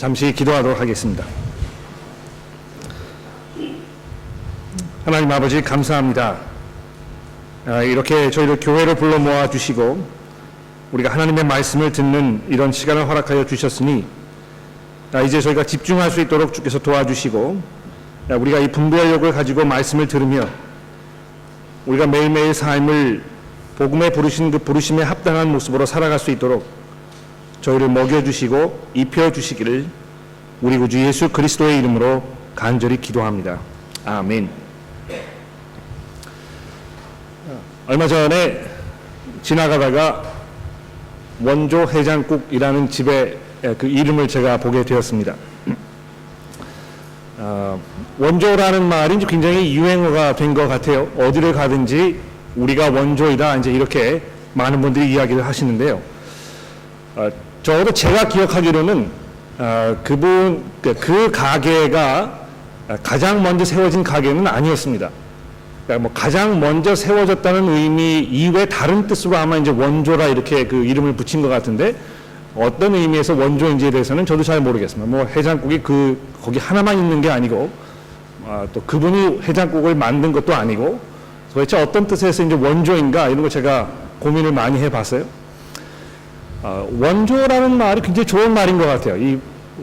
잠시 기도하도록 하겠습니다. 하나님 아버지 감사합니다. 이렇게 저희를 교회로 불러 모아 주시고 우리가 하나님의 말씀을 듣는 이런 시간을 허락하여 주셨으니 이제 저희가 집중할 수 있도록 주께서 도와주시고 우리가 이 분별력을 가지고 말씀을 들으며 우리가 매일매일 삶을 복음에 부르신 그 부르심에 합당한 모습으로 살아갈 수 있도록 저희를 먹여주시고 입혀주시기를 우리 구주 예수 그리스도의 이름으로 간절히 기도합니다. 아멘. 얼마 전에 지나가다가 원조 해장국이라는 집의 그 이름을 제가 보게 되었습니다. 원조라는 말이 굉장히 유행어가 된 것 같아요. 어디를 가든지 우리가 원조이다 이제 이렇게 많은 분들이 이야기를 하시는데요. 적어도 제가 기억하기로는 그 가게가 가장 먼저 세워진 가게는 아니었습니다. 그러니까 뭐 가장 먼저 세워졌다는 의미 이외에 다른 뜻으로 아마 이제 원조라 이렇게 그 이름을 붙인 것 같은데 어떤 의미에서 원조인지에 대해서는 저도 잘 모르겠습니다. 뭐 해장국이 거기 하나만 있는 게 아니고 또 그분이 해장국을 만든 것도 아니고 도대체 어떤 뜻에서 이제 원조인가 이런 거 제가 고민을 많이 해봤어요. 원조라는 말이 굉장히 좋은 말인 것 같아요.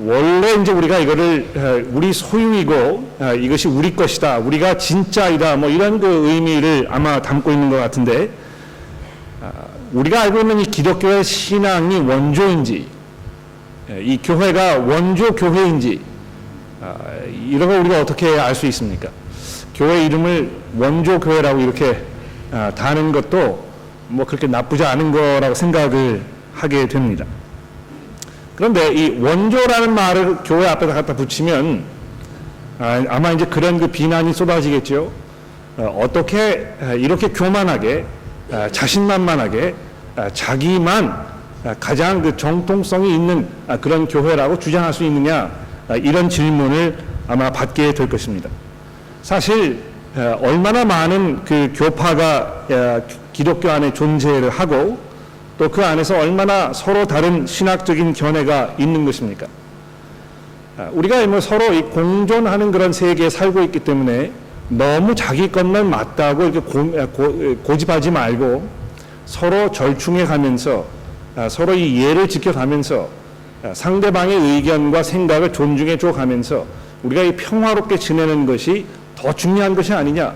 원래 이제 우리가 이거를 우리 소유이고 이것이 우리 것이다, 우리가 진짜이다, 뭐 이런 그 의미를 아마 담고 있는 것 같은데 우리가 알고 있는 이 기독교의 신앙이 원조인지 이 교회가 원조 교회인지 이런 걸 우리가 어떻게 알 수 있습니까? 교회 이름을 원조 교회라고 이렇게 다는 것도 뭐 그렇게 나쁘지 않은 거라고 생각을 하게 됩니다. 그런데 이 원조라는 말을 교회 앞에다 갖다 붙이면 아마 이제 그런 그 비난이 쏟아지겠죠. 어떻게 이렇게 교만하게 자신만만하게 자기만 가장 그 정통성이 있는 그런 교회라고 주장할 수 있느냐 이런 질문을 아마 받게 될 것입니다. 사실 얼마나 많은 그 교파가 기독교 안에 존재를 하고 또 그 안에서 얼마나 서로 다른 신학적인 견해가 있는 것입니까? 우리가 뭐 서로 공존하는 그런 세계에 살고 있기 때문에 너무 자기 것만 맞다고 이렇게 고집하지 말고 서로 절충해 가면서 서로 이 예를 지켜가면서 상대방의 의견과 생각을 존중해 줘 가면서 우리가 이 평화롭게 지내는 것이 더 중요한 것이 아니냐,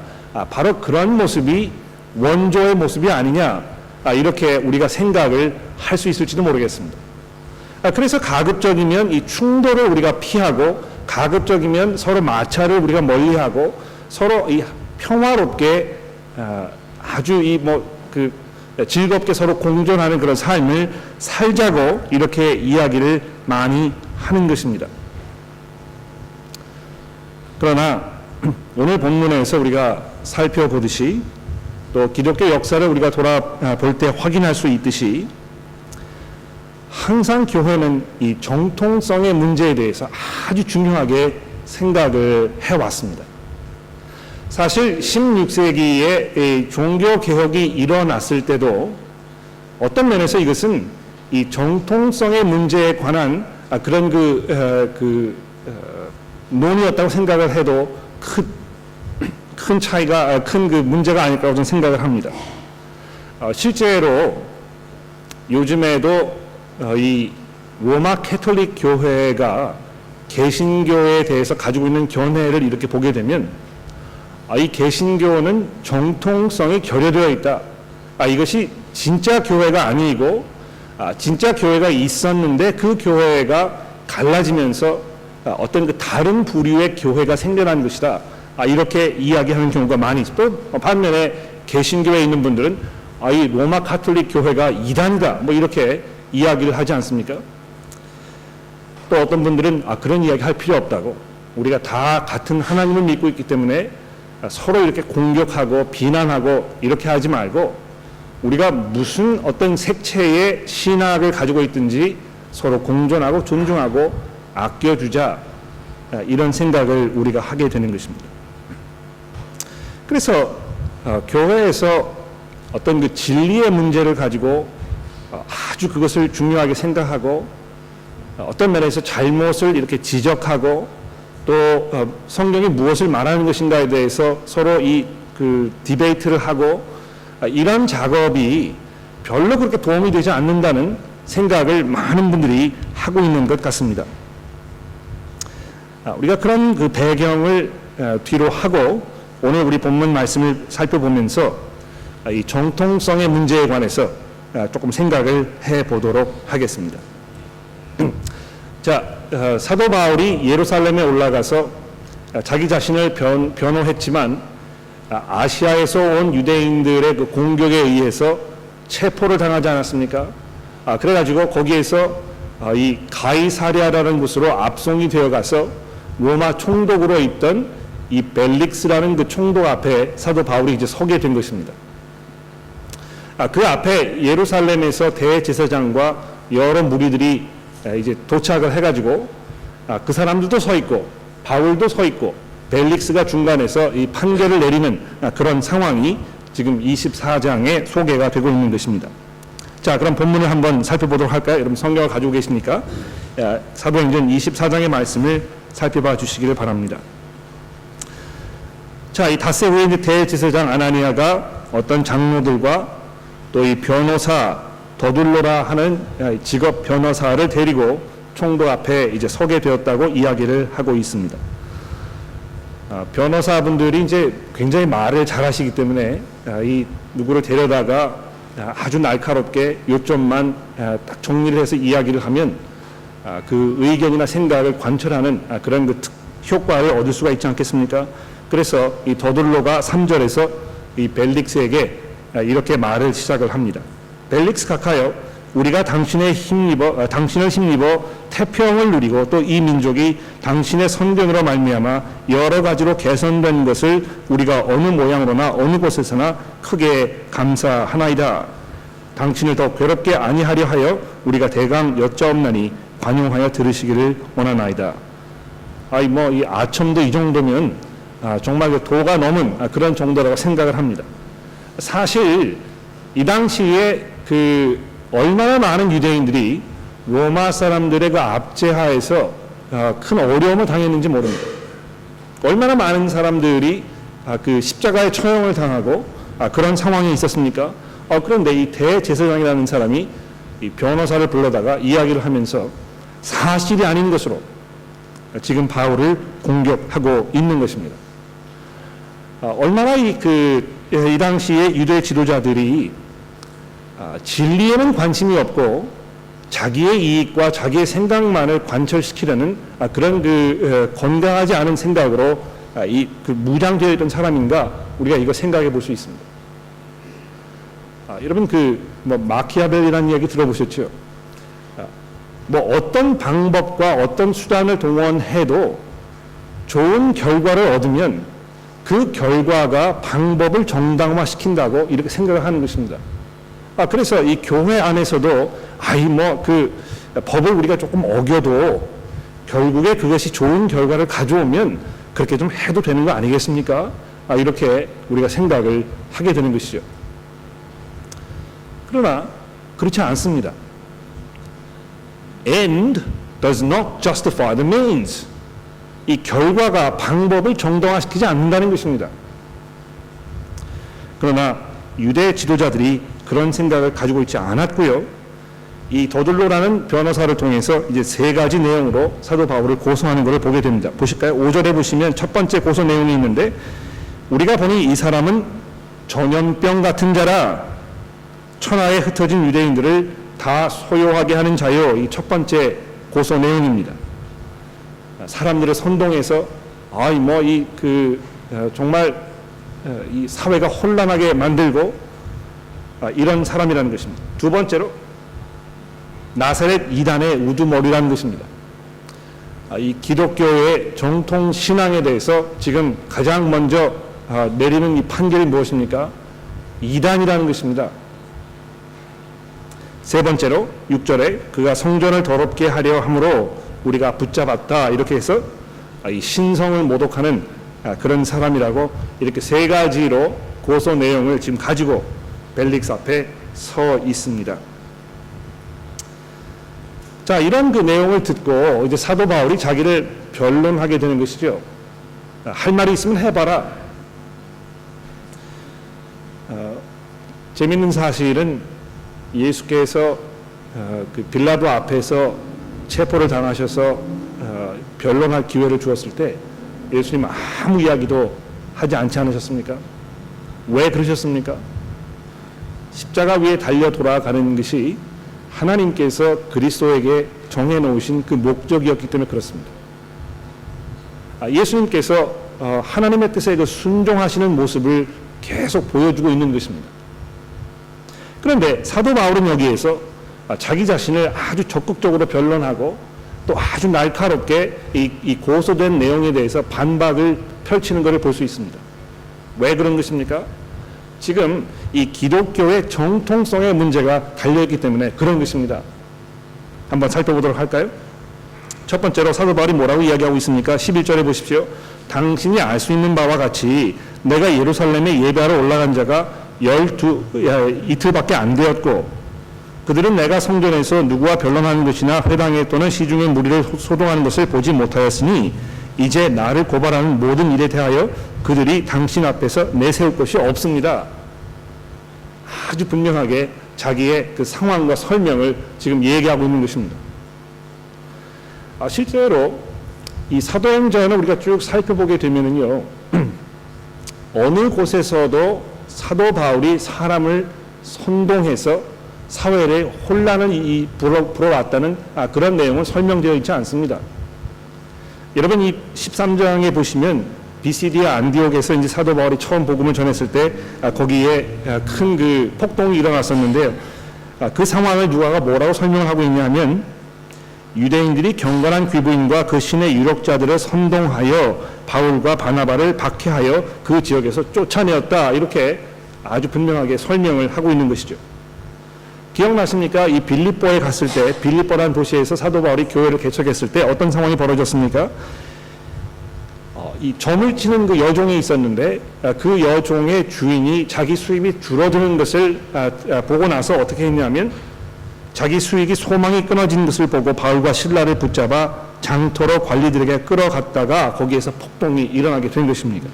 바로 그런 모습이 원조의 모습이 아니냐, 이렇게 우리가 생각을 할 수 있을지도 모르겠습니다. 그래서 가급적이면 이 충돌을 우리가 피하고 가급적이면 서로 마찰을 우리가 멀리하고 서로 이 평화롭게 아주 즐겁게 서로 공존하는 그런 삶을 살자고 이렇게 이야기를 많이 하는 것입니다. 그러나 오늘 본문에서 우리가 살펴보듯이 또 기독교 역사를 우리가 돌아볼 때 확인할 수 있듯이 항상 교회는 이 정통성의 문제에 대해서 아주 중요하게 생각을 해왔습니다. 사실 16세기에 종교개혁이 일어났을 때도 어떤 면에서 이것은 이 정통성의 문제에 관한 그런 논의였다고 생각을 해도 큰 차이가, 큰 그 문제가 아닐까라고 저는 생각을 합니다. 실제로 요즘에도 이 로마 캐톨릭 교회가 개신교에 대해서 가지고 있는 견해를 이렇게 보게 되면 이 개신교는 정통성이 결여되어 있다. 이것이 진짜 교회가 아니고 진짜 교회가 있었는데 그 교회가 갈라지면서 어떤 그 다른 부류의 교회가 생겨난 것이다. 이렇게 이야기하는 경우가 많이 있죠. 또 반면에 개신교에 있는 분들은 이 로마 카톨릭 교회가 이단가 뭐 이렇게 이야기를 하지 않습니까? 또 어떤 분들은 그런 이야기 할 필요 없다고, 우리가 다 같은 하나님을 믿고 있기 때문에 서로 이렇게 공격하고 비난하고 이렇게 하지 말고 우리가 무슨 어떤 색채의 신학을 가지고 있든지 서로 공존하고 존중하고 아껴주자, 이런 생각을 우리가 하게 되는 것입니다. 그래서 교회에서 어떤 그 진리의 문제를 가지고 아주 그것을 중요하게 생각하고 어떤 면에서 잘못을 이렇게 지적하고 또 성경이 무엇을 말하는 것인가에 대해서 서로 그 디베이트를 하고 이런 작업이 별로 그렇게 도움이 되지 않는다는 생각을 많은 분들이 하고 있는 것 같습니다. 우리가 그런 그 배경을 뒤로 하고 오늘 우리 본문 말씀을 살펴보면서 이 정통성의 문제에 관해서 조금 생각을 해보도록 하겠습니다. 자, 사도 바울이 예루살렘에 올라가서 자기 자신을 변호했지만 아시아에서 온 유대인들의 그 공격에 의해서 체포를 당하지 않았습니까? 그래가지고 거기에서 이 가이사랴라는 곳으로 압송이 되어가서 로마 총독으로 있던 이 벨릭스라는 그 총독 앞에 사도 바울이 이제 서게 된 것입니다. 그 앞에 예루살렘에서 대제사장과 여러 무리들이 이제 도착을 해가지고 그 사람들도 서 있고 바울도 서 있고 벨릭스가 중간에서 이 판결을 내리는 그런 상황이 지금 24장에 소개가 되고 있는 것입니다. 자, 그럼 본문을 한번 살펴보도록 할까요? 여러분 성경을 가지고 계십니까? 사도행전 24장의 말씀을 살펴봐 주시기를 바랍니다. 자, 이 닷새 후에 대제사장 아나니아가 어떤 장로들과 또 이 변호사 더둘로라 하는 직업 변호사를 데리고 총독 앞에 이제 서게 되었다고 이야기를 하고 있습니다. 변호사분들이 이제 굉장히 말을 잘하시기 때문에 이 누구를 데려다가 아주 날카롭게 요점만 딱 정리를 해서 이야기를 하면 그 의견이나 생각을 관철하는 그런 그 효과를 얻을 수가 있지 않겠습니까? 그래서 이 더둘로가 3절에서 이 벨릭스에게 이렇게 말을 시작을 합니다. 벨릭스 각하여 우리가 당신을 힘입어 태평을 누리고 또 이 민족이 당신의 선견으로 말미암아 여러 가지로 개선된 것을 우리가 어느 모양으로나 어느 곳에서나 크게 감사하나이다. 당신을 더 괴롭게 아니하려 하여 우리가 대강 여짜옵나니 관용하여 들으시기를 원하나이다. 이 아첨도 이 정도면 정말 도가 넘은 그런 정도라고 생각을 합니다. 사실 이 당시에 얼마나 많은 유대인들이 로마 사람들의 그 압제하에서 큰 어려움을 당했는지 모릅니다. 얼마나 많은 사람들이 그 십자가의 처형을 당하고 그런 상황이 있었습니까? 그런데 이 대제사장이라는 사람이 이 변호사를 불러다가 이야기를 하면서 사실이 아닌 것으로 지금 바울을 공격하고 있는 것입니다. 얼마나 이 당시에 유대 지도자들이 진리에는 관심이 없고 자기의 이익과 자기의 생각만을 관철시키려는 그런 건강하지 않은 생각으로 무장되어 있던 사람인가 우리가 이거 생각해 볼 수 있습니다. 여러분 마키아벨리라는 이야기 들어보셨죠? 어떤 방법과 어떤 수단을 동원해도 좋은 결과를 얻으면 그 결과가 방법을 정당화시킨다고 이렇게 생각을 하는 것입니다. 그래서 이 교회 안에서도 법을 우리가 조금 어겨도 결국에 그것이 좋은 결과를 가져오면 그렇게 좀 해도 되는 거 아니겠습니까? 이렇게 우리가 생각을 하게 되는 것이죠. 그러나 그렇지 않습니다. End does not justify the means. 이 결과가 방법을 정당화시키지 않는다는 것입니다. 그러나 유대 지도자들이 그런 생각을 가지고 있지 않았고요. 이 더둘로라는 변호사를 통해서 이제 세 가지 내용으로 사도 바울을 고소하는 것을 보게 됩니다. 보실까요? 5절에 보시면 첫 번째 고소 내용이 있는데 우리가 보니 이 사람은 전염병 같은 자라 천하에 흩어진 유대인들을 다 소요하게 하는 자요. 이 첫 번째 고소 내용입니다. 사람들을 선동해서 정말 이 사회가 혼란하게 만들고 이런 사람이라는 것입니다. 두 번째로 나사렛 이단의 우두머리라는 것입니다. 이 기독교의 정통 신앙에 대해서 지금 가장 먼저 내리는 이 판결이 무엇입니까? 이단이라는 것입니다. 세 번째로 6절에 그가 성전을 더럽게 하려 함으로 우리가 붙잡았다 이렇게 해서 이 신성을 모독하는 그런 사람이라고 이렇게 세 가지로 고소 내용을 지금 가지고 벨릭스 앞에 서 있습니다. 자, 이런 그 내용을 듣고 이제 사도 바울이 자기를 변론하게 되는 것이죠. 할 말이 있으면 해봐라. 재밌는 사실은 예수께서 그 빌라도 앞에서 체포를 당하셔서 변론할 기회를 주었을 때 예수님 아무 이야기도 하지 않지 않으셨습니까? 왜 그러셨습니까? 십자가 위에 달려 돌아가는 것이 하나님께서 그리스도에게 정해놓으신 그 목적이었기 때문에 그렇습니다. 예수님께서 하나님의 뜻에 그 순종하시는 모습을 계속 보여주고 있는 것입니다. 그런데 사도 바울은 여기에서 자기 자신을 아주 적극적으로 변론하고 또 아주 날카롭게 이 고소된 내용에 대해서 반박을 펼치는 것을 볼 수 있습니다. 왜 그런 것입니까? 지금 이 기독교의 정통성의 문제가 달려있기 때문에 그런 것입니다. 한번 살펴보도록 할까요? 첫 번째로 사도 바울이 뭐라고 이야기하고 있습니까? 11절에 보십시오. 당신이 알 수 있는 바와 같이 내가 예루살렘에 예배하러 올라간 자가 이틀밖에 안 되었고 그들은 내가 성전에서 누구와 변론하는 것이나 회당에 또는 시중의 무리를 소동하는 것을 보지 못하였으니 이제 나를 고발하는 모든 일에 대하여 그들이 당신 앞에서 내세울 것이 없습니다. 아주 분명하게 자기의 그 상황과 설명을 지금 얘기하고 있는 것입니다. 실제로 이 사도행전을 우리가 쭉 살펴보게 되면은요, 어느 곳에서도 사도 바울이 사람을 선동해서 사회에 혼란을 불어왔다는 그런 내용은 설명되어 있지 않습니다. 여러분 이 13장에 보시면 비시디아 안디옥에서 이제 사도 바울이 처음 복음을 전했을 때 거기에 큰 그 폭동이 일어났었는데요. 그 상황을 누가가 뭐라고 설명을 하고 있냐면 유대인들이 경건한 귀부인과 그 신의 유력자들을 선동하여 바울과 바나바를 박해하여 그 지역에서 쫓아내었다. 이렇게 아주 분명하게 설명을 하고 있는 것이죠. 기억나십니까? 이 빌립보에 갔을 때 빌립보라는 도시에서 사도 바울이 교회를 개척했을 때 어떤 상황이 벌어졌습니까? 이 점을 치는 그 여종이 있었는데 그 여종의 주인이 자기 수입이 줄어드는 것을 보고 나서 어떻게 했냐면 자기 수익이 소망이 끊어진 것을 보고 바울과 실라를 붙잡아 장터로 관리들에게 끌어갔다가 거기에서 폭동이 일어나게 된 것입니다.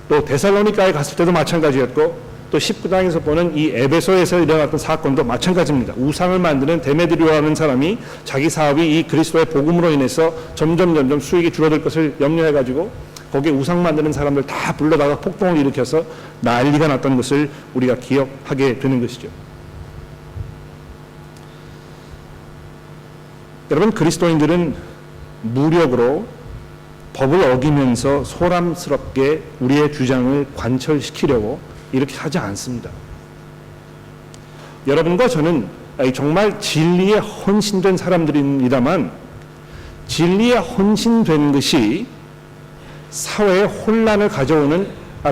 또 데살로니가에 갔을 때도 마찬가지였고 또 19장에서 보는 이 에베소에서 일어났던 사건도 마찬가지입니다. 우상을 만드는 데메드리오라는 사람이 자기 사업이 이 그리스도의 복음으로 인해서 점점 수익이 줄어들 것을 염려해가지고 거기에 우상 만드는 사람들 다 불러다가 폭동을 일으켜서 난리가 났던 것을 우리가 기억하게 되는 것이죠. 여러분 그리스도인들은 무력으로 법을 어기면서 소란스럽게 우리의 주장을 관철시키려고 이렇게 하지 않습니다. 여러분과 저는 정말 진리에 헌신된 사람들입니다만 진리에 헌신된 것이 사회에 혼란을 가져오는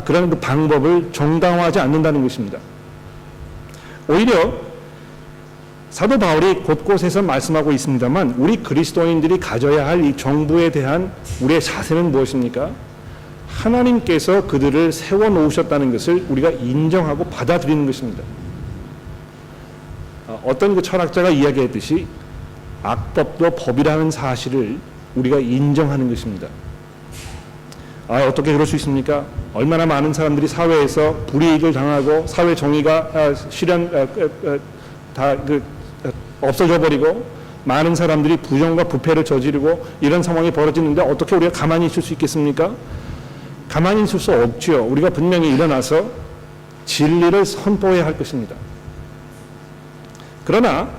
그런 그 방법을 정당화하지 않는다는 것입니다. 오히려 사도 바울이 곳곳에서 말씀하고 있습니다만 우리 그리스도인들이 가져야 할 이 정부에 대한 우리의 자세는 무엇입니까? 하나님께서 그들을 세워놓으셨다는 것을 우리가 인정하고 받아들이는 것입니다. 어떤 그 철학자가 이야기했듯이 악법도 법이라는 사실을 우리가 인정하는 것입니다. 어떻게 그럴 수 있습니까? 얼마나 많은 사람들이 사회에서 불이익을 당하고 사회 정의가 없어져 버리고 많은 사람들이 부정과 부패를 저지르고 이런 상황이 벌어지는데 어떻게 우리가 가만히 있을 수 있겠습니까? 가만히 있을 수 없지요. 우리가 분명히 일어나서 진리를 선포해야 할 것입니다. 그러나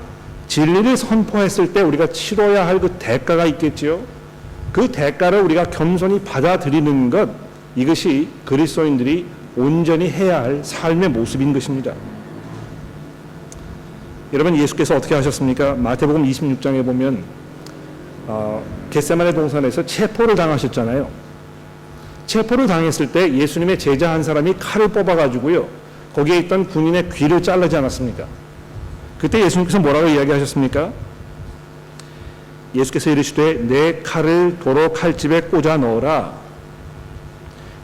진리를 선포했을 때 우리가 치러야 할 그 대가가 있겠지요. 그 대가를 우리가 겸손히 받아들이는 것, 이것이 그리스도인들이 온전히 해야 할 삶의 모습인 것입니다. 여러분 예수께서 어떻게 하셨습니까? 마태복음 26장에 보면 겟세마네 동산에서 체포를 당하셨잖아요. 체포를 당했을 때 예수님의 제자 한 사람이 칼을 뽑아가지고요 거기에 있던 군인의 귀를 자르지 않았습니까? 그때 예수님께서 뭐라고 이야기하셨습니까? 예수께서 이르시되 내 칼을 도로 칼집에 꽂아 넣어라.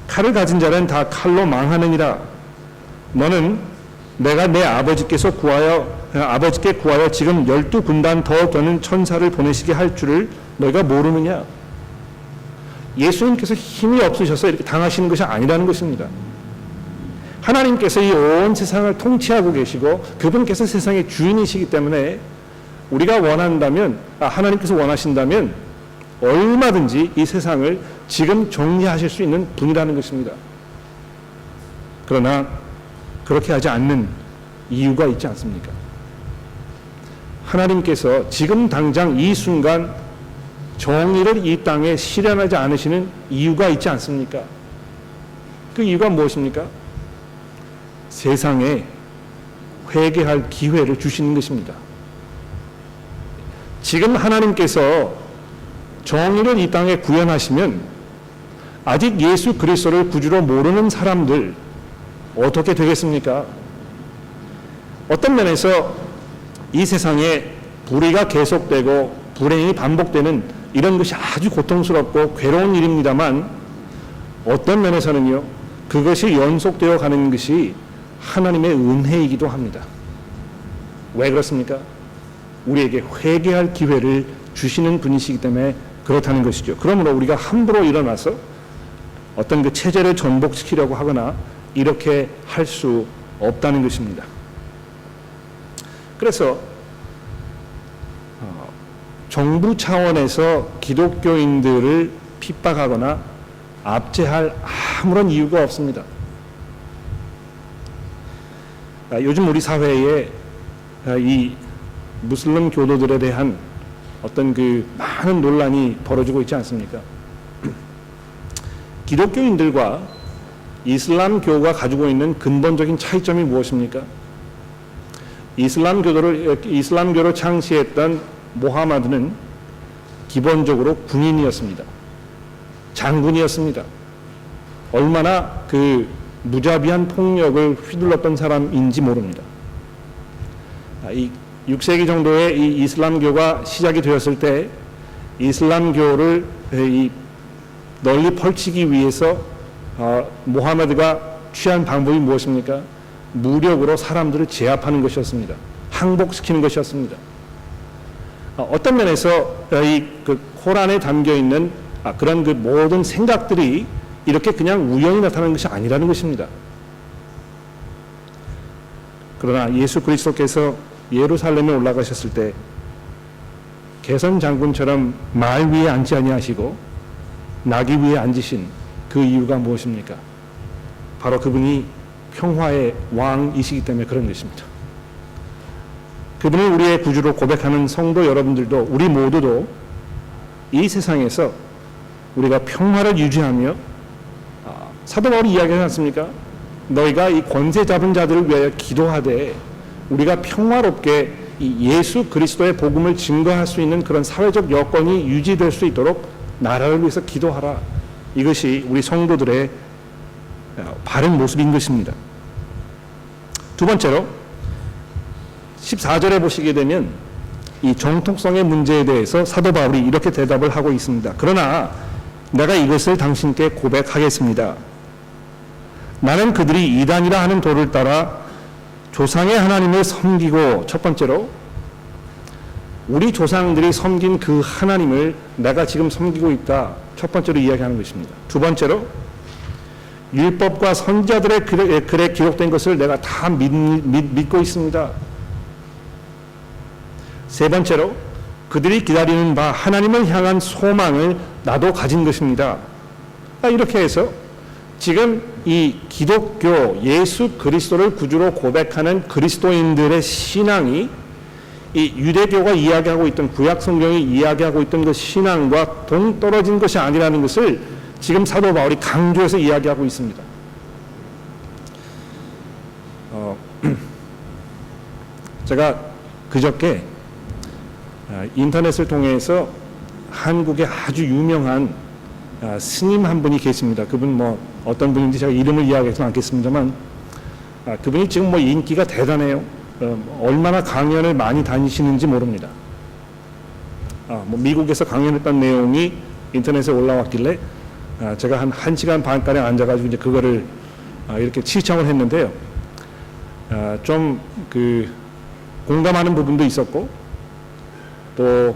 칼을 가진 자는 다 칼로 망하느니라. 너는 내가 내 아버지께 구하여 지금 12군단 더 되는 천사를 보내시게 할 줄을 너희가 모르느냐? 예수님께서 힘이 없으셔서 이렇게 당하시는 것이 아니라는 것입니다. 하나님께서 이 온 세상을 통치하고 계시고 그분께서 세상의 주인이시기 때문에 우리가 원한다면, 하나님께서 원하신다면 얼마든지 이 세상을 지금 정리하실 수 있는 분이라는 것입니다. 그러나 그렇게 하지 않는 이유가 있지 않습니까? 하나님께서 지금 당장 이 순간 정의를 이 땅에 실현하지 않으시는 이유가 있지 않습니까? 그 이유가 무엇입니까? 세상에 회개할 기회를 주시는 것입니다. 지금 하나님께서 정의를 이 땅에 구현하시면 아직 예수 그리스도를 구주로 모르는 사람들 어떻게 되겠습니까? 어떤 면에서 이 세상에 불의가 계속되고 불행이 반복되는 이런 것이 아주 고통스럽고 괴로운 일입니다만 어떤 면에서는요, 그것이 연속되어 가는 것이 하나님의 은혜이기도 합니다. 왜 그렇습니까? 우리에게 회개할 기회를 주시는 분이시기 때문에 그렇다는 것이죠. 그러므로 우리가 함부로 일어나서 어떤 그 체제를 전복시키려고 하거나 이렇게 할 수 없다는 것입니다. 그래서 정부 차원에서 기독교인들을 핍박하거나 압제할 아무런 이유가 없습니다. 요즘 우리 사회에 이 무슬림 교도들에 대한 어떤 그 많은 논란이 벌어지고 있지 않습니까? 기독교인들과 이슬람교가 가지고 있는 근본적인 차이점이 무엇입니까? 이슬람교를 창시했던 모하마드는 기본적으로 군인이었습니다. 장군이었습니다. 얼마나 그 무자비한 폭력을 휘둘렀던 사람인지 모릅니다. 6세기 정도에 이 이슬람교가 시작이 되었을 때 이슬람교를 널리 펼치기 위해서 모하메드가 취한 방법이 무엇입니까? 무력으로 사람들을 제압하는 것이었습니다. 항복시키는 것이었습니다. 어떤 면에서 그 코란에 담겨 있는 그런 그 모든 생각들이 이렇게 그냥 우연히 나타나는 것이 아니라는 것입니다. 그러나 예수 그리스도께서 예루살렘에 올라가셨을 때 개선 장군처럼 말 위에 앉지 아니하시고 나귀 위에 앉으신 그 이유가 무엇입니까? 바로 그분이 평화의 왕이시기 때문에 그런 것입니다. 그분을 우리의 구주로 고백하는 성도 여러분들도 우리 모두도 이 세상에서 우리가 평화를 유지하며 사도 바울이 이야기하지 않습니까? 너희가 이 권세 잡은 자들을 위하여 기도하되 우리가 평화롭게 이 예수 그리스도의 복음을 증거할 수 있는 그런 사회적 여건이 유지될 수 있도록 나라를 위해서 기도하라. 이것이 우리 성도들의 바른 모습인 것입니다. 두 번째로 14절에 보시게 되면 이 정통성의 문제에 대해서 사도 바울이 이렇게 대답을 하고 있습니다. 그러나 내가 이것을 당신께 고백하겠습니다. 나는 그들이 이단이라 하는 도를 따라 조상의 하나님을 섬기고, 첫 번째로 우리 조상들이 섬긴 그 하나님을 내가 지금 섬기고 있다. 첫 번째로 이야기하는 것입니다. 두 번째로 율법과 선지자들의 글에 기록된 것을 내가 다 믿고 있습니다. 세 번째로 그들이 기다리는 바 하나님을 향한 소망을 나도 가진 것입니다. 이렇게 해서 지금 이 기독교 예수 그리스도를 구주로 고백하는 그리스도인들의 신앙이 이 유대교가 이야기하고 있던 구약 성경이 이야기하고 있던 그 신앙과 동떨어진 것이 아니라는 것을 지금 사도 바울이 강조해서 이야기하고 있습니다. 제가 그저께 인터넷을 통해서 한국의 아주 유명한 스님 한 분이 계십니다. 그분 어떤 분인지 제가 이름을 이야기하지 않겠습니다만 그분이 지금 인기가 대단해요. 얼마나 강연을 많이 다니시는지 모릅니다. 미국에서 강연했던 내용이 인터넷에 올라왔길래 제가 한 1시간 반가량 앉아가지고 이제 그거를 이렇게 시청을 했는데요. 좀 공감하는 부분도 있었고 또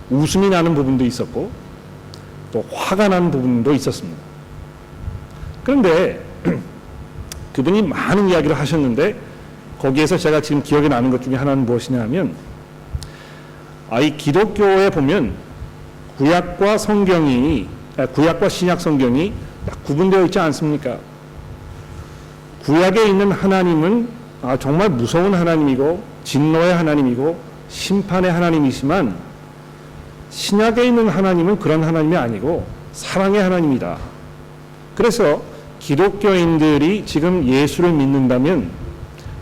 웃음이 나는 부분도 있었고 또 화가 나는 부분도 있었습니다. 그런데 그분이 많은 이야기를 하셨는데 거기에서 제가 지금 기억에 나는 것 중에 하나는 무엇이냐 하면 이 기독교에 보면 구약과 신약 성경이 구분되어 있지 않습니까? 구약에 있는 하나님은 정말 무서운 하나님이고 진노의 하나님이고 심판의 하나님이지만 신약에 있는 하나님은 그런 하나님이 아니고 사랑의 하나님이다. 그래서 기독교인들이 지금 예수를 믿는다면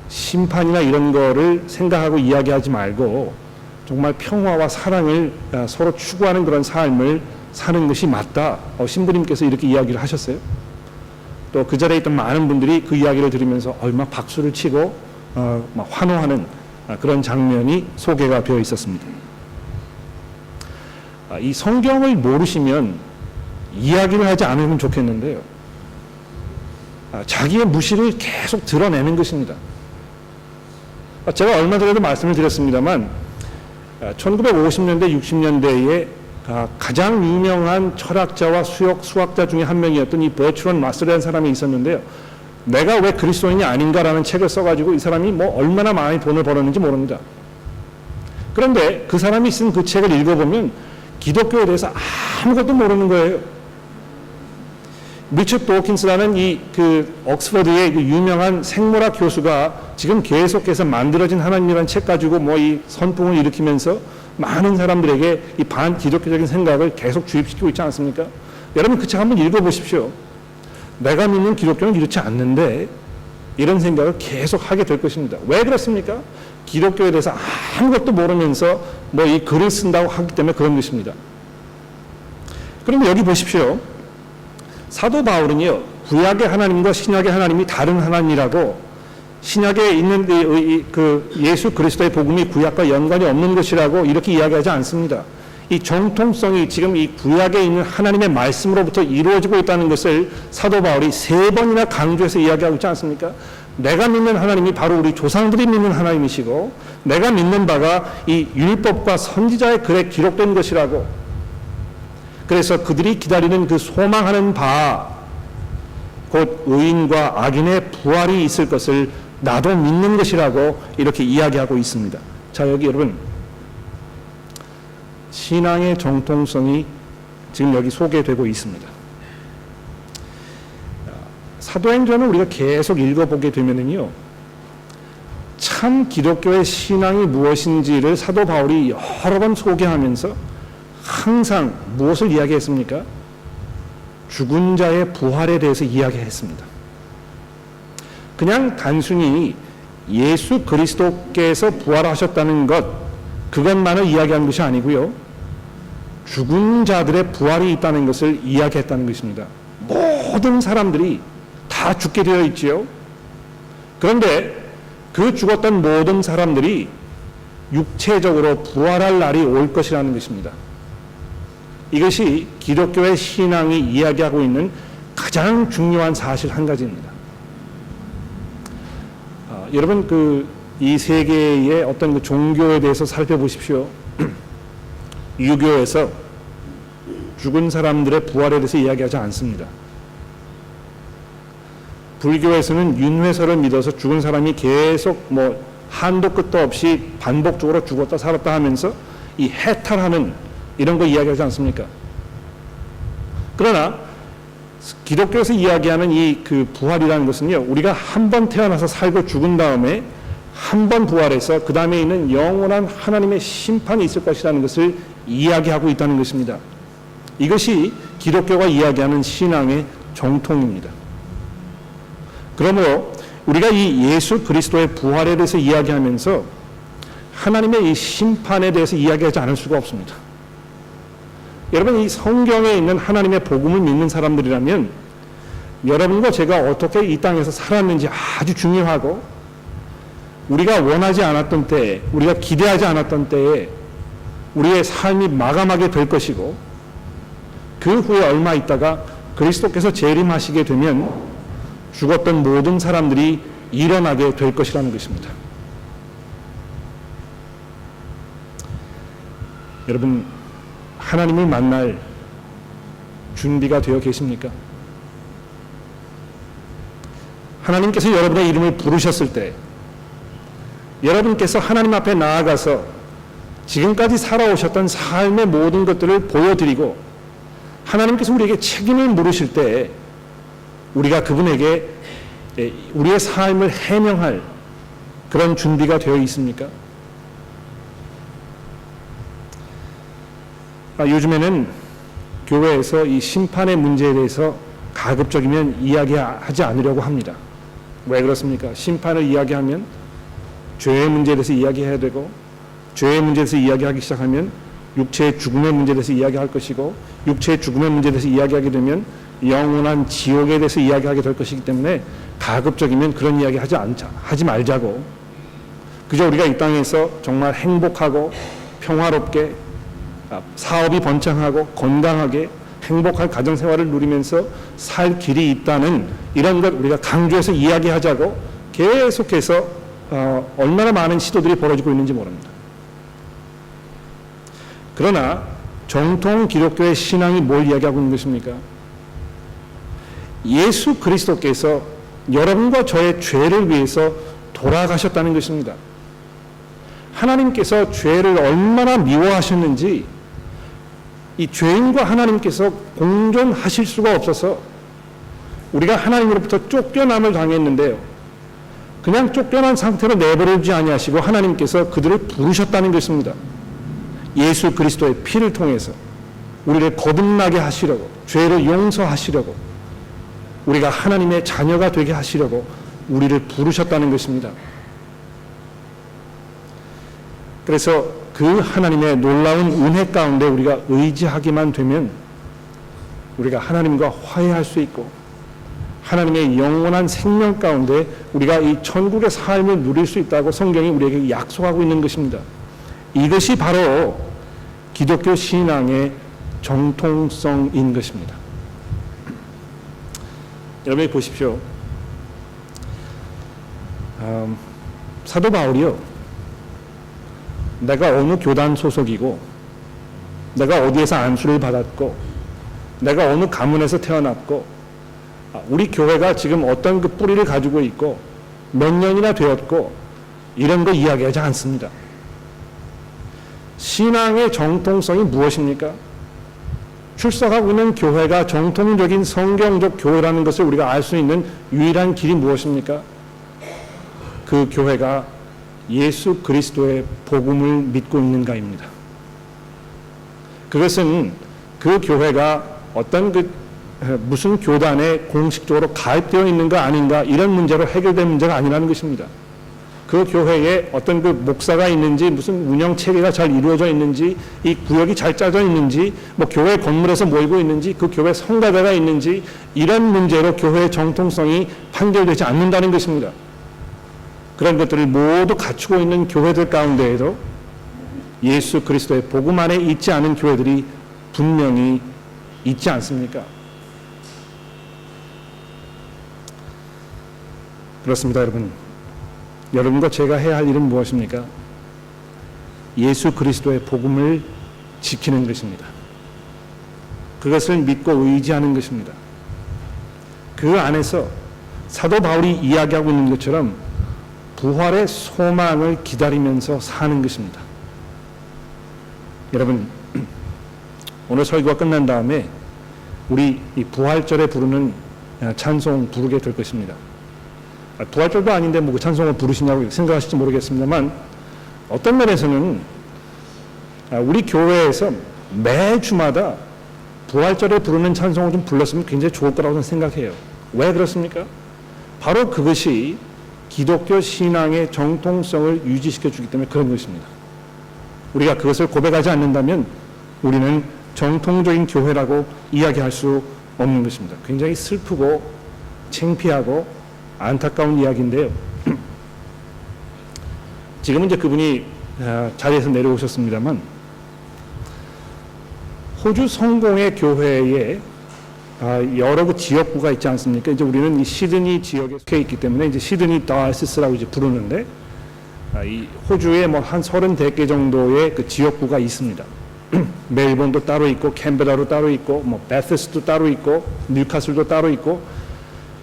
심판이나 이런 거를 생각하고 이야기하지 말고 정말 평화와 사랑을 서로 추구하는 그런 삶을 사는 것이 맞다. 신부님께서 이렇게 이야기를 하셨어요. 또 그 자리에 있던 많은 분들이 그 이야기를 들으면서 막 박수를 치고 막 환호하는 그런 장면이 소개가 되어 있었습니다. 이 성경을 모르시면 이야기를 하지 않으면 좋겠는데요. 자기의 무시를 계속 드러내는 것입니다. 제가 얼마 전에도 말씀을 드렸습니다만 1950년대, 60년대에 가장 유명한 철학자와 수학자 중에 한 명이었던 이 버트런드 라셀이라는 사람이 있었는데요. 내가 왜 그리스도인이 아닌가라는 책을 써가지고 이 사람이 얼마나 많이 돈을 벌었는지 모릅니다. 그런데 그 사람이 쓴 그 책을 읽어보면 기독교에 대해서 아무것도 모르는 거예요. 리처드 도킨스라는 옥스퍼드의 유명한 생물학 교수가 지금 계속해서 만들어진 하나님이라는 책 가지고 이 선풍을 일으키면서 많은 사람들에게 이 반기독교적인 생각을 계속 주입시키고 있지 않습니까? 여러분 그 책 한번 읽어보십시오. 내가 믿는 기독교는 이렇지 않는데 이런 생각을 계속 하게 될 것입니다. 왜 그렇습니까? 기독교에 대해서 아무것도 모르면서 이 글을 쓴다고 하기 때문에 그런 것입니다. 그런데 여기 보십시오. 사도 바울은요, 구약의 하나님과 신약의 하나님이 다른 하나님이라고, 신약에 있는 예수 그리스도의 복음이 구약과 연관이 없는 것이라고 이렇게 이야기하지 않습니다. 이 정통성이 지금 이 구약에 있는 하나님의 말씀으로부터 이루어지고 있다는 것을 사도 바울이 3번이나 강조해서 이야기하고 있지 않습니까? 내가 믿는 하나님이 바로 우리 조상들이 믿는 하나님이시고 내가 믿는 바가 이 율법과 선지자의 글에 기록된 것이라고. 그래서 그들이 기다리는 그 소망하는 바, 곧 의인과 악인의 부활이 있을 것을 나도 믿는 것이라고 이렇게 이야기하고 있습니다. 자, 여기 여러분 신앙의 정통성이 지금 여기 소개되고 있습니다. 사도행전을 우리가 계속 읽어보게 되면은요, 참 기독교의 신앙이 무엇인지를 사도 바울이 여러 번 소개하면서 항상 무엇을 이야기했습니까? 죽은 자의 부활에 대해서 이야기했습니다. 그냥 단순히 예수 그리스도께서 부활하셨다는 것, 그것만을 이야기하는 것이 아니고요, 죽은 자들의 부활이 있다는 것을 이야기했다는 것입니다. 모든 사람들이 다 죽게 되어 있지요. 그런데 그 죽었던 모든 사람들이 육체적으로 부활할 날이 올 것이라는 것입니다. 이것이 기독교의 신앙이 이야기하고 있는 가장 중요한 사실 한 가지입니다. 여러분 이 세계의 어떤 종교에 대해서 살펴보십시오. 유교에서 죽은 사람들의 부활에 대해서 이야기하지 않습니다. 불교에서는 윤회설을 믿어서 죽은 사람이 계속 한도 끝도 없이 반복적으로 죽었다 살았다 하면서 이 해탈하는 이런 거 이야기하지 않습니까? 그러나 기독교에서 이야기하는 그 부활이라는 것은요, 우리가 한 번 태어나서 살고 죽은 다음에 한 번 부활해서 그 다음에 있는 영원한 하나님의 심판이 있을 것이라는 것을 이야기하고 있다는 것입니다. 이것이 기독교가 이야기하는 신앙의 정통입니다. 그러므로 우리가 이 예수 그리스도의 부활에 대해서 이야기하면서 하나님의 이 심판에 대해서 이야기하지 않을 수가 없습니다. 여러분, 이 성경에 있는 하나님의 복음을 믿는 사람들이라면 여러분과 제가 어떻게 이 땅에서 살았는지 아주 중요하고, 우리가 원하지 않았던 때에, 우리가 기대하지 않았던 때에 우리의 삶이 마감하게 될 것이고, 그 후에 얼마 있다가 그리스도께서 재림하시게 되면 죽었던 모든 사람들이 일어나게 될 것이라는 것입니다. 여러분, 하나님을 만날 준비가 되어 계십니까? 하나님께서 여러분의 이름을 부르셨을 때 여러분께서 하나님 앞에 나아가서 지금까지 살아오셨던 삶의 모든 것들을 보여드리고 하나님께서 우리에게 책임을 물으실 때 우리가 그분에게 우리의 삶을 해명할 그런 준비가 되어 있습니까? 요즘에는 교회에서 이 심판의 문제에 대해서 가급적이면 이야기하지 않으려고 합니다. 왜 그렇습니까? 심판을 이야기하면 죄의 문제에 대해서 이야기해야 되고, 죄의 문제에 대해서 이야기하기 시작하면 육체의 죽음의 문제에 대해서 이야기할 것이고, 육체의 죽음의 문제에 대해서 이야기하게 되면 영원한 지옥에 대해서 이야기하게 될 것이기 때문에 가급적이면 그런 이야기 하지 말자고, 그저 우리가 이 땅에서 정말 행복하고 평화롭게 사업이 번창하고 건강하게 행복한 가정생활을 누리면서 살 길이 있다는 이런 것 우리가 강조해서 이야기하자고 계속해서 얼마나 많은 시도들이 벌어지고 있는지 모릅니다. 그러나 정통 기독교의 신앙이 뭘 이야기하고 있는 것입니까? 예수 그리스도께서 여러분과 저의 죄를 위해서 돌아가셨다는 것입니다. 하나님께서 죄를 얼마나 미워하셨는지 이 죄인과 하나님께서 공존하실 수가 없어서 우리가 하나님으로부터 쫓겨남을 당했는데요. 그냥 쫓겨난 상태로 내버려두지 아니하시고 하나님께서 그들을 부르셨다는 것입니다. 예수 그리스도의 피를 통해서 우리를 거듭나게 하시려고, 죄를 용서하시려고, 우리가 하나님의 자녀가 되게 하시려고 우리를 부르셨다는 것입니다. 그래서 그 하나님의 놀라운 은혜 가운데 우리가 의지하기만 되면 우리가 하나님과 화해할 수 있고 하나님의 영원한 생명 가운데 우리가 이 천국의 삶을 누릴 수 있다고 성경이 우리에게 약속하고 있는 것입니다. 이것이 바로 기독교 신앙의 정통성인 것입니다. 여러분이 보십시오. 사도 바울이요, 내가 어느 교단 소속이고 내가 어디에서 안수를 받았고 내가 어느 가문에서 태어났고 우리 교회가 지금 어떤 그 뿌리를 가지고 있고 몇 년이나 되었고 이런 거 이야기하지 않습니다. 신앙의 정통성이 무엇입니까? 출석하고 있는 교회가 정통적인 성경적 교회라는 것을 우리가 알 수 있는 유일한 길이 무엇입니까? 그 교회가 예수 그리스도의 복음을 믿고 있는가입니다. 그것은 그 교회가 어떤 무슨 교단에 공식적으로 가입되어 있는가 아닌가 이런 문제로 해결된 문제가 아니라는 것입니다. 그 교회에 어떤 그 목사가 있는지, 무슨 운영 체계가 잘 이루어져 있는지, 이 구역이 잘 짜져 있는지, 뭐 교회 건물에서 모이고 있는지, 그 교회 성가대가 있는지 이런 문제로 교회의 정통성이 판결되지 않는다는 것입니다. 그런 것들을 모두 갖추고 있는 교회들 가운데에도 예수 그리스도의 복음 안에 있지 않은 교회들이 분명히 있지 않습니까? 그렇습니다, 여러분. 여러분과 제가 해야 할 일은 무엇입니까? 예수 그리스도의 복음을 지키는 것입니다. 그것을 믿고 의지하는 것입니다. 그 안에서 사도 바울이 이야기하고 있는 것처럼 부활의 소망을 기다리면서 사는 것입니다. 여러분, 오늘 설교가 끝난 다음에 우리 이 부활절에 부르는 찬송 부르게 될 것입니다. 부활절도 아닌데 뭐 그 찬송을 부르시냐고 생각하실지 모르겠습니다만 어떤 면에서는 우리 교회에서 매주마다 부활절에 부르는 찬송을 좀 불렀으면 굉장히 좋을 거라고 생각해요. 왜 그렇습니까? 바로 그것이 기독교 신앙의 정통성을 유지시켜 주기 때문에 그런 것입니다. 우리가 그것을 고백하지 않는다면 우리는 정통적인 교회라고 이야기할 수 없는 것입니다. 굉장히 슬프고 창피하고 안타까운 이야기인데요. 지금은 이제 그분이 자리에서 내려오셨습니다만 호주 성공의 교회에 여러 그 지역구가 있지 않습니까? 이제 우리는 이 시드니 지역에 속해 있기 때문에 이제 시드니 다이어시스라고 이제 부르는데, 이 호주에 뭐 한 30개 정도의 그 지역구가 있습니다. 멜번도 따로 있고, 캔베라도 따로 있고, 뭐 베스트도 따로 있고, 뉴카슬도 따로 있고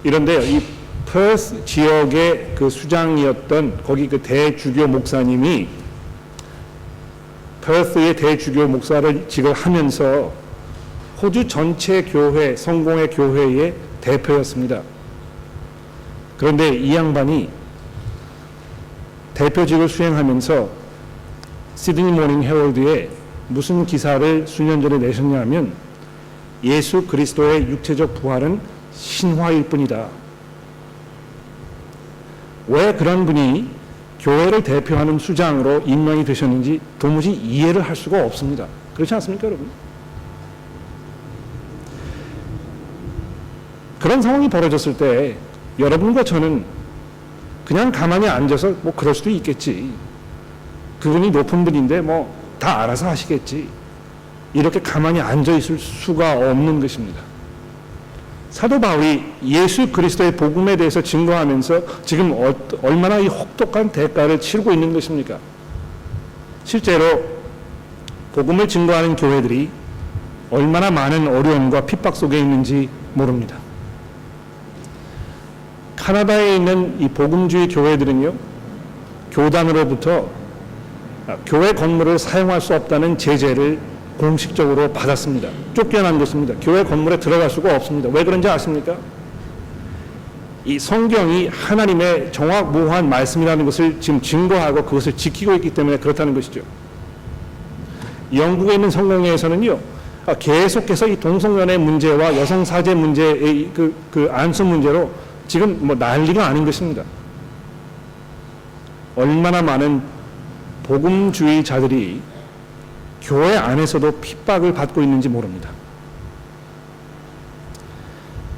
이런데요. 이 퍼스 지역의 그 수장이었던 거기 그 대주교 목사님이 퍼스의 대주교 목사를 직을 하면서 호주 전체 교회, 성공의 교회의 대표였습니다. 그런데 이 양반이 대표직을 수행하면서 시드니 모닝 헤럴드에 무슨 기사를 수년 전에 내셨냐면 예수 그리스도의 육체적 부활은 신화일 뿐이다. 왜 그런 분이 교회를 대표하는 수장으로 임명이 되셨는지 도무지 이해를 할 수가 없습니다. 그렇지 않습니까, 여러분? 그런 상황이 벌어졌을 때 여러분과 저는 그냥 가만히 앉아서 뭐 그럴 수도 있겠지. 그분이 높은 분인데 뭐 다 알아서 하시겠지. 이렇게 가만히 앉아 있을 수가 없는 것입니다. 사도 바울이 예수 그리스도의 복음에 대해서 증거하면서 지금 얼마나 이 혹독한 대가를 치르고 있는 것입니까? 실제로 복음을 증거하는 교회들이 얼마나 많은 어려움과 핍박 속에 있는지 모릅니다. 카나다에 있는 이 복음주의 교회들은요, 교단으로부터 교회 건물을 사용할 수 없다는 제재를 공식적으로 받았습니다. 쫓겨난 것입니다. 교회 건물에 들어갈 수가 없습니다. 왜 그런지 아십니까? 이 성경이 하나님의 정확무한 말씀이라는 것을 지금 증거하고 그것을 지키고 있기 때문에 그렇다는 것이죠. 영국에 있는 성공회에서는요, 계속해서 이 동성연애 문제와 여성사제 문제의 그 안수 문제로 지금 뭐 난리가 아닌 것입니다. 얼마나 많은 복음주의자들이 교회 안에서도 핍박을 받고 있는지 모릅니다.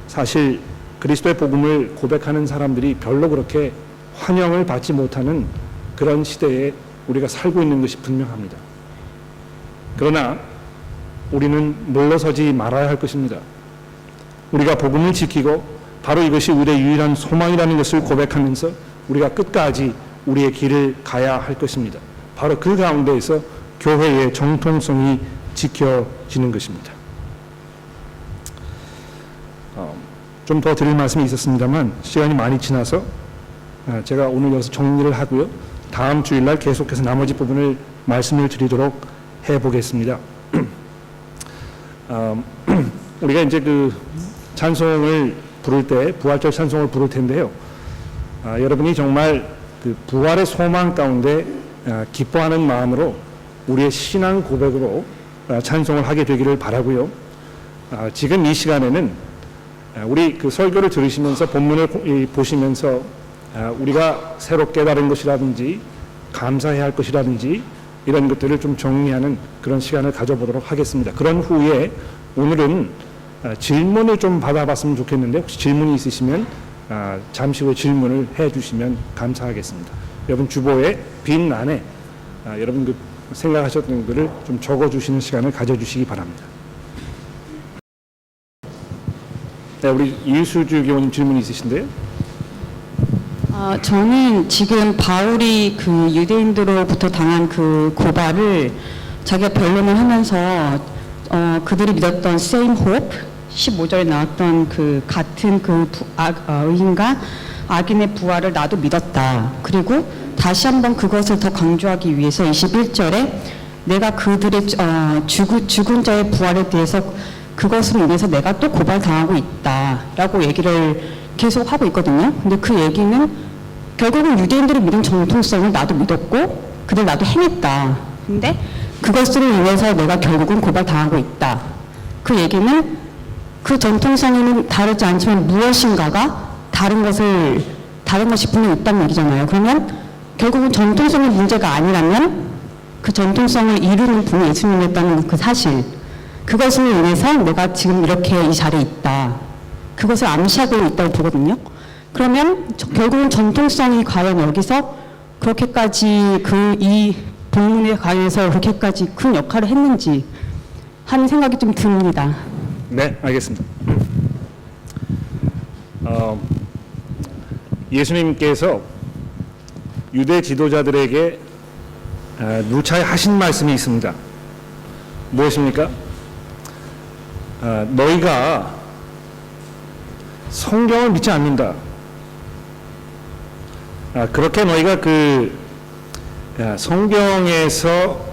사실 그리스도의 복음을 고백하는 사람들이 별로 그렇게 환영을 받지 못하는 그런 시대에 우리가 살고 있는 것이 분명합니다. 그러나 우리는 물러서지 말아야 할 것입니다. 우리가 복음을 지키고 바로 이것이 우리의 유일한 소망이라는 것을 고백하면서 우리가 끝까지 우리의 길을 가야 할 것입니다. 바로 그 가운데에서 교회의 정통성이 지켜지는 것입니다. 좀 더 드릴 말씀이 있었습니다만 시간이 많이 지나서 제가 오늘 여기서 정리를 하고요. 다음 주일날 계속해서 나머지 부분을 말씀을 드리도록 해보겠습니다. 우리가 이제 그 찬송을 부를 때 부활절 찬송을 부를 텐데요. 여러분이 정말 그 부활의 소망 가운데 기뻐하는 마음으로 우리의 신앙 고백으로 찬송을 하게 되기를 바라고요. 지금 이 시간에는 우리 그 설교를 들으시면서 본문을 보시면서 우리가 새로 깨달은 것이라든지 감사해야 할 것이라든지 이런 것들을 좀 정리하는 그런 시간을 가져보도록 하겠습니다. 그런 후에 오늘은 질문을 좀 받아봤으면 좋겠는데 혹시 질문이 있으시면 잠시 후에 질문을 해주시면 감사하겠습니다. 여러분 주보에 빈 안에 여러분 그 생각하셨던 것들을 좀 적어주시는 시간을 가져주시기 바랍니다. 네, 우리 이수주 교원님 질문이 있으신데요? 저는 지금 바울이 그 유대인들로부터 당한 그 고발을 자기가 변론을 하면서 그들이 믿었던 same hope 15절에 나왔던 그 같은 그 의인과 악인의 부활을 나도 믿었다. 그리고 다시 한번 그것을 더 강조하기 위해서 21절에 내가 그들의 죽은 자의 부활에 대해서 그것으로 인해서 내가 또 고발당하고 있다라고 얘기를 계속 하고 있거든요. 근데 그 얘기는 결국은 유대인들이 믿은 정통성을 나도 믿었고 그들 나도 행했다. 근데 그것으로 인해서 내가 결국은 고발당하고 있다. 그 얘기는 그 정통성에는 다르지 않지만 무엇인가가 다른 것이 분명히 있다는 얘기잖아요. 그러면 결국은 정통성의 문제가 아니라면 그 정통성을 이루는 분이 예수님이었다는 그 사실, 그것으로 인해서 내가 지금 이렇게 이 자리에 있다. 그것을 암시하고 있다고 보거든요. 그러면 결국은 정통성이 과연 여기서 그렇게까지 이 본문에 관해서 그렇게까지 큰 역할을 했는지 하는 생각이 좀 듭니다. 네, 알겠습니다. 예수님께서 유대 지도자들에게 누차에 하신 말씀이 있습니다. 무엇입니까? 너희가 성경을 믿지 않는다. 그렇게 너희가 성경에서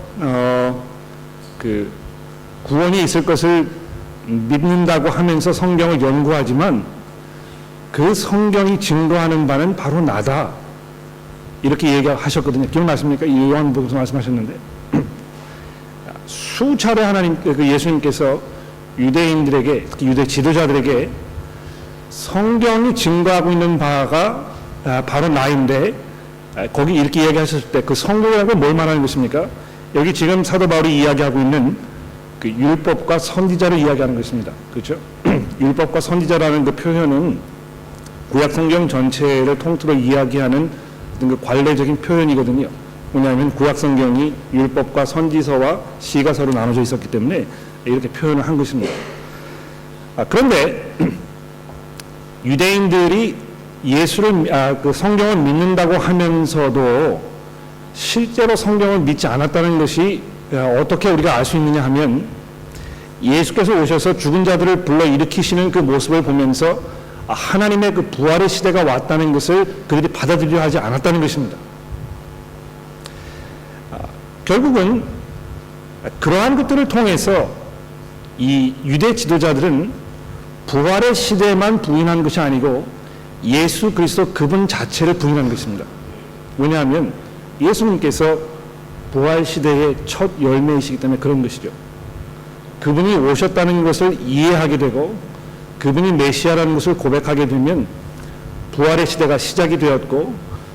구원이 있을 것을 믿는다고 하면서 성경을 연구하지만 그 성경이 증거하는 바는 바로 나다. 이렇게 얘기하셨거든요. 기억나십니까? 요한복음에서 말씀하셨는데 수차례 예수님께서 유대인들에게, 특히 유대 지도자들에게 성경이 증거하고 있는 바가 바로 나인데, 거기 이렇게 이야기하셨을 때 그 성경이라고 뭘 말하는 것입니까? 여기 지금 사도 바울이 이야기하고 있는 그 율법과 선지자를 이야기하는 것입니다. 그렇죠? 율법과 선지자라는 그 표현은 구약 성경 전체를 통틀어 이야기하는 그 관례적인 표현이거든요. 뭐냐면 구약 성경이 율법과 선지서와 시가서로 나눠져 있었기 때문에 이렇게 표현을 한 것입니다. 그런데 유대인들이 그 성경을 믿는다고 하면서도 실제로 성경을 믿지 않았다는 것이 어떻게 우리가 알 수 있느냐 하면, 예수께서 오셔서 죽은 자들을 불러 일으키시는 그 모습을 보면서 하나님의 그 부활의 시대가 왔다는 것을 그들이 받아들이려 하지 않았다는 것입니다. 결국은 그러한 것들을 통해서 이 유대 지도자들은 부활의 시대만 부인한 것이 아니고 예수 그리스도 그분 자체를 부인한 것입니다. 왜냐하면 예수님께서 부활 시대의 첫 열매이시기 때문에 그런 것이죠. 그분이 오셨다는 것을 이해하게 되고 그분이 메시아라는 것을 고백하게 되면 부활의 시대가 시작이 되었고,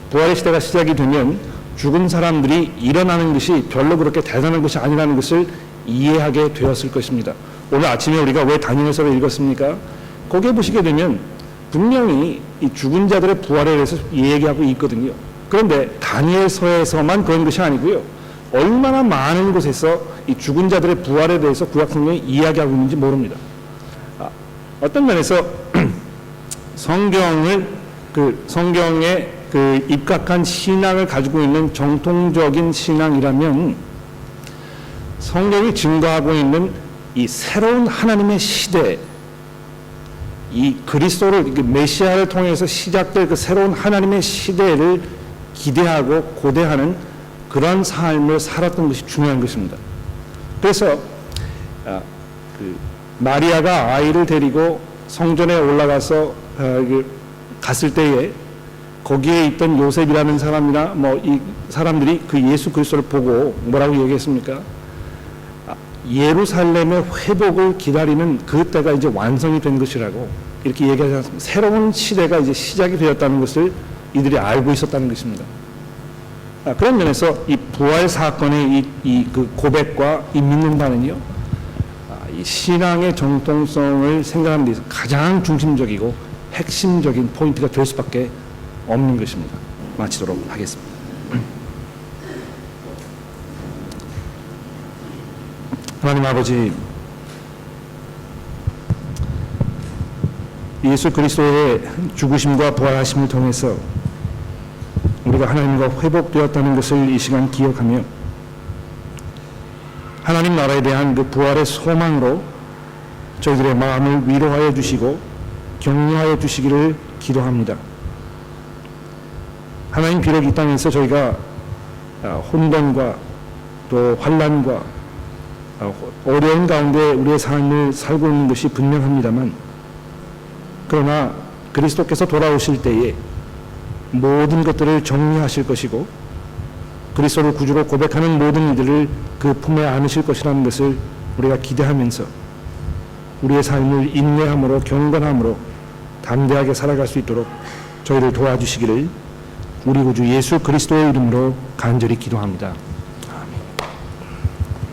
부활의 시대가 시작이 되면 죽은 사람들이 일어나는 것이 별로 그렇게 대단한 것이 아니라는 것을 이해하게 되었을 것입니다. 오늘 아침에 우리가 왜 다니엘서를 읽었습니까? 거기에 보시게 되면 분명히 이 죽은 자들의 부활에 대해서 얘기하고 있거든요. 그런데 다니엘서에서만 그런 것이 아니고요, 얼마나 많은 곳에서 이 죽은 자들의 부활에 대해서 구약 성경이 이야기하고 있는지 모릅니다. 어떤 면에서 성경에 입각한 신앙을 가지고 있는 정통적인 신앙이라면, 성경이 증거하고 있는 이 새로운 하나님의 시대, 이 그리스도를, 메시아를 통해서 시작될 그 새로운 하나님의 시대를 기대하고 고대하는 그런 삶을 살았던 것이 중요한 것입니다. 그래서 마리아가 아이를 데리고 성전에 올라가서 갔을 때에 거기에 있던 요셉이라는 사람이나 이 사람들이 그 예수 그리스도를 보고 뭐라고 얘기했습니까? 예루살렘의 회복을 기다리는 그 때가 이제 완성이 된 것이라고 이렇게 얘기하지 않습니까? 새로운 시대가 이제 시작이 되었다는 것을 이들이 알고 있었다는 것입니다. 그런 면에서 이 부활 사건의 그 고백과 이 믿는다는요, 이 신앙의 정통성을 생각하는 데 있어서 가장 중심적이고 핵심적인 포인트가 될 수밖에 없는 것입니다. 마치도록 하겠습니다. 하나님 아버지, 예수 그리스도의 죽으심과 부활하심을 통해서 우리가 하나님과 회복되었다는 것을 이 시간 기억하며 하나님 나라에 대한 그 부활의 소망으로 저희들의 마음을 위로하여 주시고 격려하여 주시기를 기도합니다. 하나님, 비록 이 땅에서 저희가 혼돈과 또 환난과 어려운 가운데 우리의 삶을 살고 있는 것이 분명합니다만, 그러나 그리스도께서 돌아오실 때에 모든 것들을 정리하실 것이고 그리스도를 구주로 고백하는 모든 이들을 그 품에 안으실 것이라는 것을 우리가 기대하면서 우리의 삶을 인내함으로 경건함으로 담대하게 살아갈 수 있도록 저희를 도와주시기를 우리 구주 예수 그리스도의 이름으로 간절히 기도합니다.